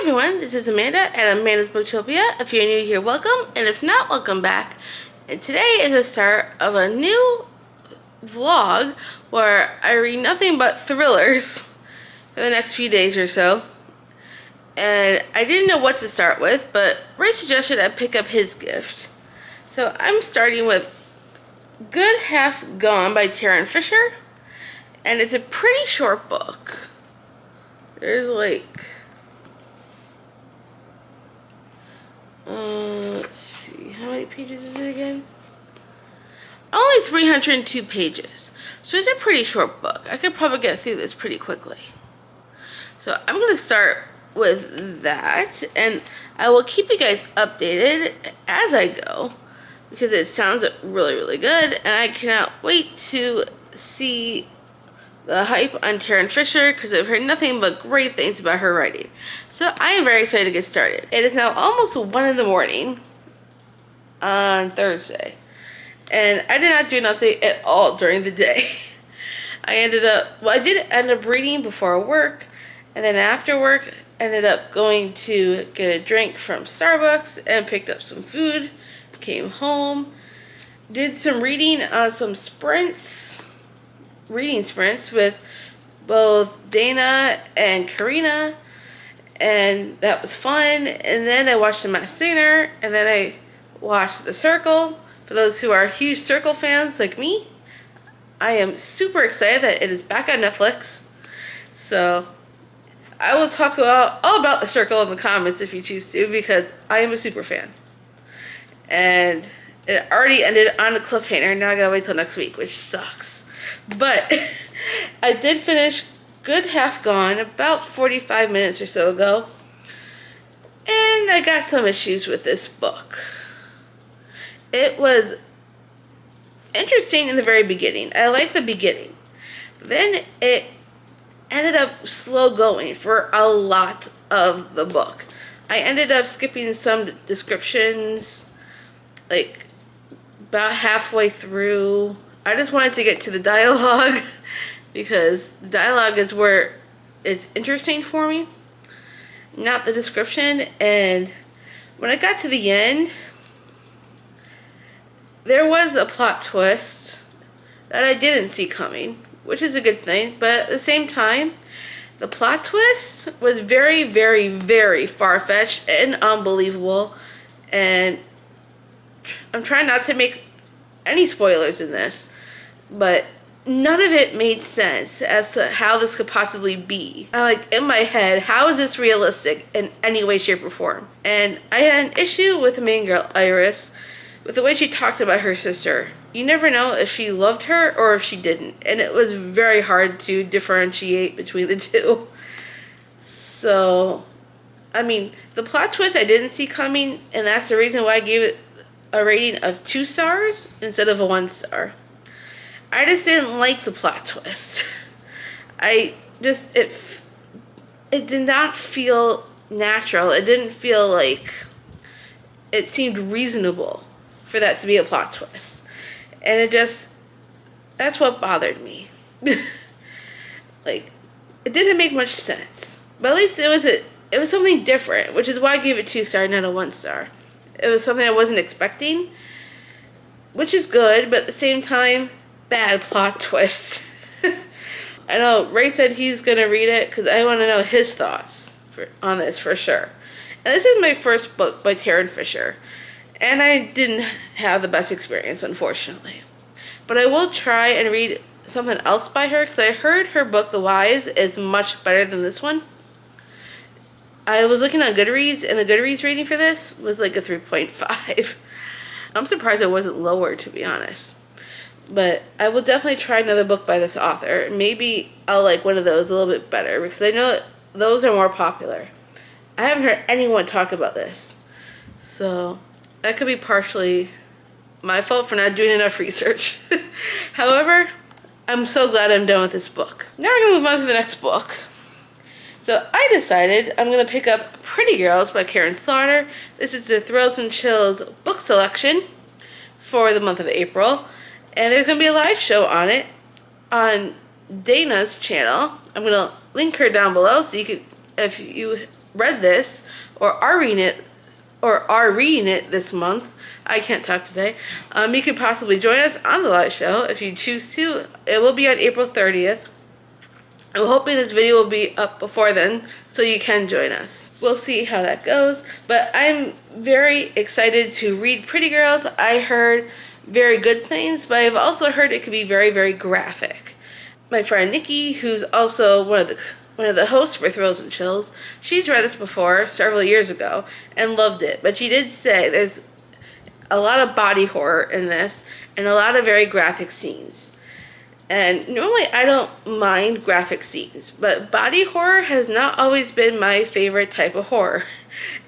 everyone, this is Amanda at Amanda's Booktopia. If you're new here, welcome, and if not, welcome back. And today is the start of a new vlog where I read nothing but thrillers for the next few days or so. And I didn't know what to start with, but Ray suggested I pick up his gift. So I'm starting with Good Half Gone by Tarryn Fisher, and it's a pretty short book. There's like... let's see, how many pages is it again? Only 302 pages. So it's a pretty short book. I could probably get through this pretty quickly. So I'm going to start with that, and I will keep you guys updated as I go because it sounds really, really good, and I cannot wait to see the hype on Tarryn Fisher because I've heard nothing but great things about her writing. So I am very excited to get started. It is now almost 1 in the morning on Thursday, and I did not do an update at all during the day. I did end up reading before work, and then after work ended up going to get a drink from Starbucks and picked up some food, came home, did some reading on some reading sprints with both Dana and Karina, and that was fun. And then I watched The Masked Singer, and then I watched The Circle. For those who are huge Circle fans like me, I am super excited that it is back on Netflix. So I will talk all about The Circle in the comments if you choose to, because I am a super fan. And it already ended on a cliffhanger. Now I gotta wait till next week, which sucks. But I did finish Good Half Gone about 45 minutes or so ago. And I got some issues with this book. It was interesting in the very beginning. I liked the beginning. Then it ended up slow going for a lot of the book. I ended up skipping some descriptions, like about halfway through. I just wanted to get to the dialogue because the dialogue is where it's interesting for me, not the description. And when I got to the end, there was a plot twist that I didn't see coming, which is a good thing. But at the same time, the plot twist was very, very, very far-fetched and unbelievable. And I'm trying not to make any spoilers in this, but none of it made sense as to how this could possibly be. I'm like, in my head, how is this realistic in any way, shape, or form? And I had an issue with the main girl, Iris, with the way she talked about her sister. You never know if she loved her or if she didn't, and it was very hard to differentiate between the two. So, I mean, the plot twist I didn't see coming, and that's the reason why I gave it a rating of 2 stars instead of a 1 star. I just didn't like the plot twist. It did not feel natural. It didn't feel like it seemed reasonable for that to be a plot twist. And that's what bothered me. Like, it didn't make much sense. But at least it was something different, which is why I gave it 2 stars, not a 1 star. It was something I wasn't expecting, which is good, but at the same time, bad plot twist. I know Ray said he's going to read it because I want to know his thoughts on this for sure. And this is my first book by Tarryn Fisher, and I didn't have the best experience, unfortunately. But I will try and read something else by her because I heard her book, The Wives, is much better than this one. I was looking on Goodreads, and the Goodreads rating for this was like a 3.5. I'm surprised it wasn't lower, to be honest. But I will definitely try another book by this author. Maybe I'll like one of those a little bit better because I know those are more popular. I haven't heard anyone talk about this. So that could be partially my fault for not doing enough research. However, I'm so glad I'm done with this book. Now we're going to move on to the next book. So I decided I'm going to pick up Pretty Girls by Karen Slaughter. This is the Thrills and Chills book selection for the month of April. And there's going to be a live show on it on Dana's channel. I'm going to link her down below so you could, if you read this or are reading it this month, I can't talk today, you could possibly join us on the live show if you choose to. It will be on April 30th. I'm hoping this video will be up before then, so you can join us. We'll see how that goes, but I'm very excited to read Pretty Girls. I heard very good things, but I've also heard it could be very, very graphic. My friend Nikki, who's also one of the hosts for Thrills and Chills, she's read this before several years ago and loved it, but she did say there's a lot of body horror in this and a lot of very graphic scenes. And normally I don't mind graphic scenes, but body horror has not always been my favorite type of horror.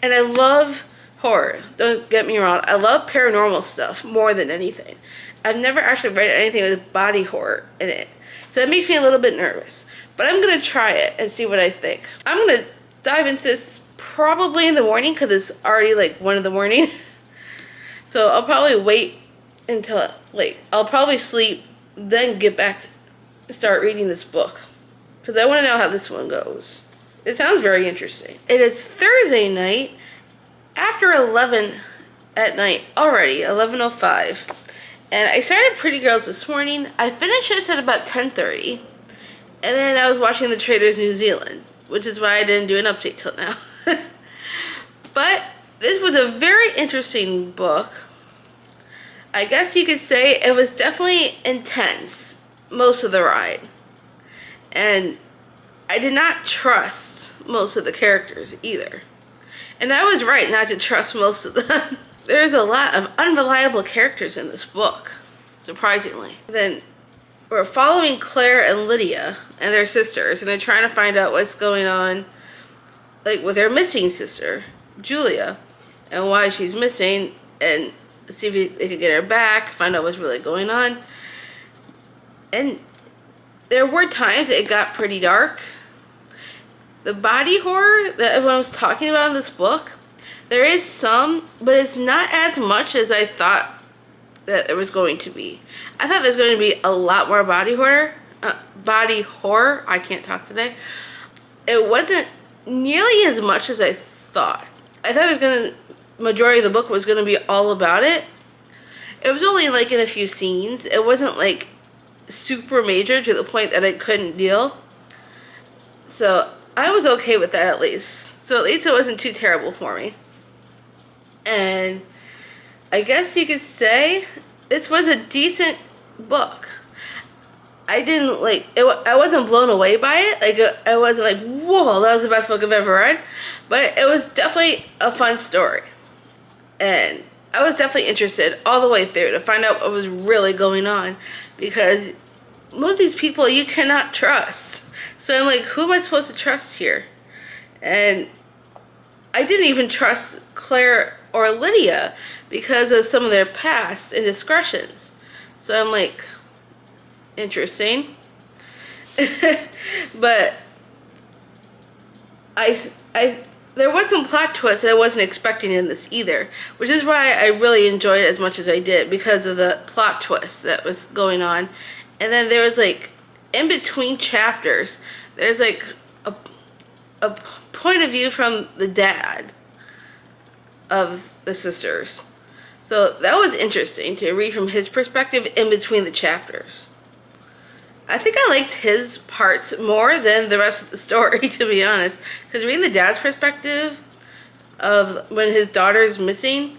And I love horror, don't get me wrong. I love paranormal stuff more than anything. I've never actually read anything with body horror in it, so it makes me a little bit nervous. But I'm going to try it and see what I think. I'm going to dive into this probably in the morning because it's already like 1 in the morning. So I'll probably wait until I'll probably sleep, then get back to start reading this book because I want to know how this one goes. It sounds very interesting. It is Thursday night after 11 at night already, 11:05, and I started Pretty Girls this morning. I finished this at about 10:30, and then I was watching The Traders New Zealand, which is why I didn't do an update till now. But this was a very interesting book. I guess you could say it was definitely intense most of the ride. And I did not trust most of the characters either. And I was right not to trust most of them. There's a lot of unreliable characters in this book, surprisingly. Then we're following Claire and Lydia and their sisters, and they're trying to find out what's going on with their missing sister, Julia, and why she's missing, and see if they could get her back, find out what's really going on. And there were times it got pretty dark. The body horror that everyone was talking about in this book, there is some, but it's not as much as I thought that there was going to be. I thought there's going to be a lot more body horror. I can't talk today. It wasn't nearly as much as I thought. I thought the majority of the book was going to be all about it. It was only in a few scenes. It wasn't super major to the point that I couldn't deal. So I was okay with that at least. So at least it wasn't too terrible for me. And I guess you could say this was a decent book. I didn't I wasn't blown away by it. I wasn't whoa, that was the best book I've ever read. But it was definitely a fun story. And I was definitely interested all the way through to find out what was really going on, because most of these people you cannot trust. So I'm who am I supposed to trust here? And I didn't even trust Claire or Lydia because of some of their past indiscretions. So I'm interesting. But there was some plot twists that I wasn't expecting in this either, which is why I really enjoyed it as much as I did, because of the plot twist that was going on. And then there was in between chapters, there's a point of view from the dad of the sisters. So that was interesting to read from his perspective in between the chapters. I think I liked his parts more than the rest of the story, to be honest. Because reading the dad's perspective of when his daughter's missing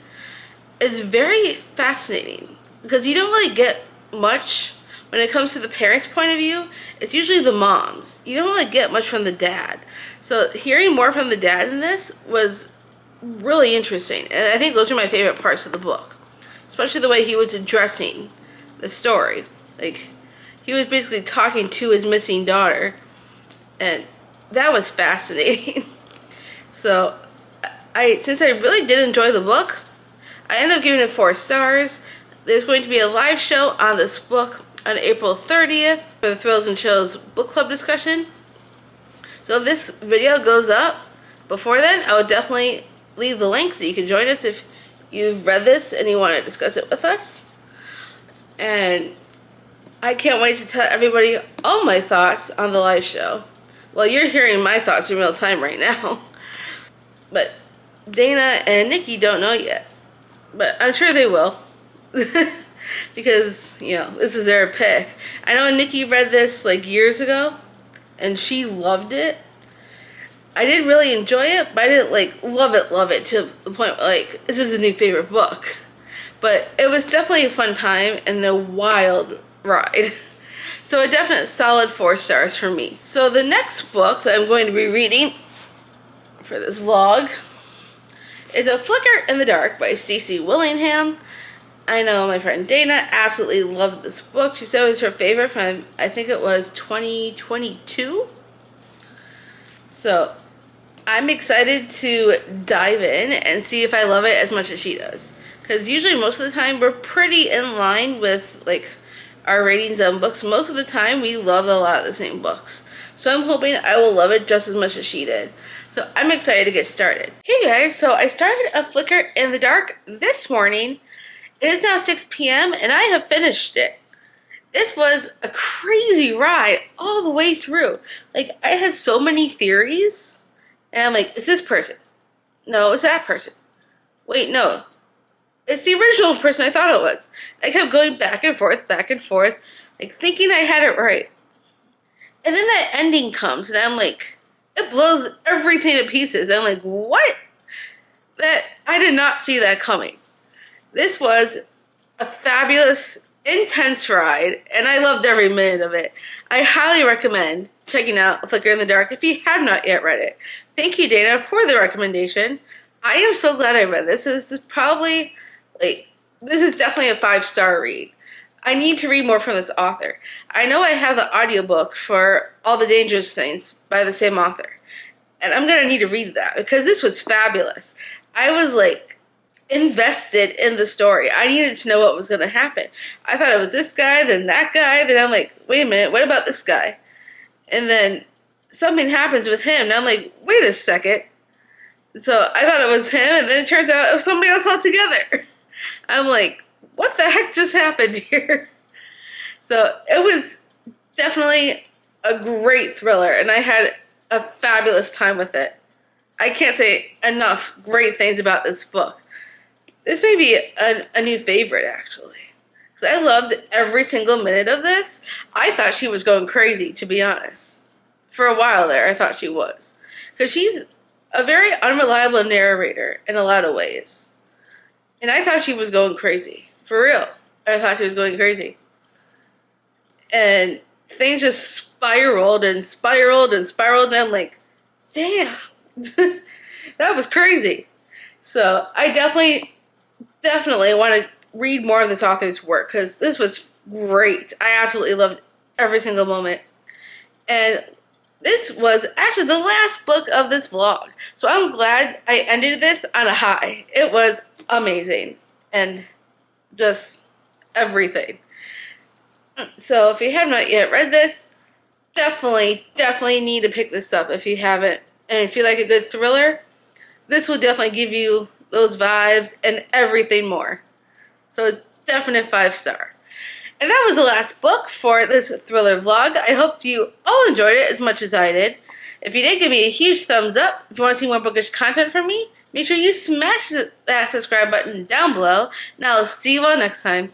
is very fascinating. Because you don't really get much when it comes to the parents' point of view. It's usually the moms. You don't really get much from the dad. So hearing more from the dad in this was really interesting. And I think those are my favorite parts of the book. Especially the way he was addressing the story. He was basically talking to his missing daughter, and that was fascinating. So, since I really did enjoy the book, I ended up giving it 4 stars. There's going to be a live show on this book on April 30th for the Thrills and Chills book club discussion. So if this video goes up before then, I would definitely leave the link so you can join us if you've read this and you want to discuss it with us. And I can't wait to tell everybody all my thoughts on the live show. Well, you're hearing my thoughts in real time right now. But Dana and Nikki don't know yet. But I'm sure they will. Because, this is their pick. I know Nikki read this like years ago, and she loved it. I did really enjoy it, but I didn't like love it to the point where, like, this is a new favorite book. But it was definitely a fun time and a wild ride. So a definite solid 4 stars for me. So the next book that I'm going to be reading for this vlog is A Flicker in the Dark by Stacey Willingham. I know my friend Dana absolutely loved this book. She said it was her favorite from, I think it was 2022. So I'm excited to dive in and see if I love it as much as she does. Because usually most of the time we're pretty in line with like our ratings on books. Most of the time we love a lot of the same books. So I'm hoping I will love it just as much as she did. So I'm excited to get started. Hey guys, so I started A Flicker in the Dark this morning. It is now 6 p.m. and I have finished it. This was a crazy ride all the way through. Like, I had so many theories. And I'm like, it's this person. No, it's that person. Wait, no. It's the original person I thought it was. I kept going back and forth, like thinking I had it right. And then that ending comes, and I'm like, it blows everything to pieces. I'm like, what? I did not see that coming. This was a fabulous, intense ride, and I loved every minute of it. I highly recommend checking out A Flicker in the Dark if you have not yet read it. Thank you, Dana, for the recommendation. I am so glad I read this. This is probably, this is definitely a 5-star read. I need to read more from this author. I know I have the audiobook for All the Dangerous Things by the same author. And I'm going to need to read that because this was fabulous. I was invested in the story. I needed to know what was going to happen. I thought it was this guy, then that guy. Then I'm like, wait a minute, what about this guy? And then something happens with him. And I'm like, wait a second. So I thought it was him, and then it turns out it was somebody else altogether. I'm like, what the heck just happened here? So it was definitely a great thriller, and I had a fabulous time with it. I can't say enough great things about this book. This may be a new favorite, actually. Because I loved every single minute of this. I thought she was going crazy, to be honest. For a while there, I thought she was. Because she's a very unreliable narrator in a lot of ways. And I thought she was going crazy. For real. I thought she was going crazy. And things just spiraled and spiraled and spiraled. And I'm like, damn. That was crazy. So I definitely want to read more of this author's work because this was great. I absolutely loved every single moment. And this was actually the last book of this vlog. So I'm glad I ended this on a high. It was amazing. And just everything. So if you have not yet read this, definitely need to pick this up if you haven't. And if you like a good thriller, this will definitely give you those vibes and everything more. So it's definite 5-star. And that was the last book for this thriller vlog. I hope you all enjoyed it as much as I did. If you did, give me a huge thumbs up. If you want to see more bookish content from me, make sure you smash that subscribe button down below. And I'll see you all next time.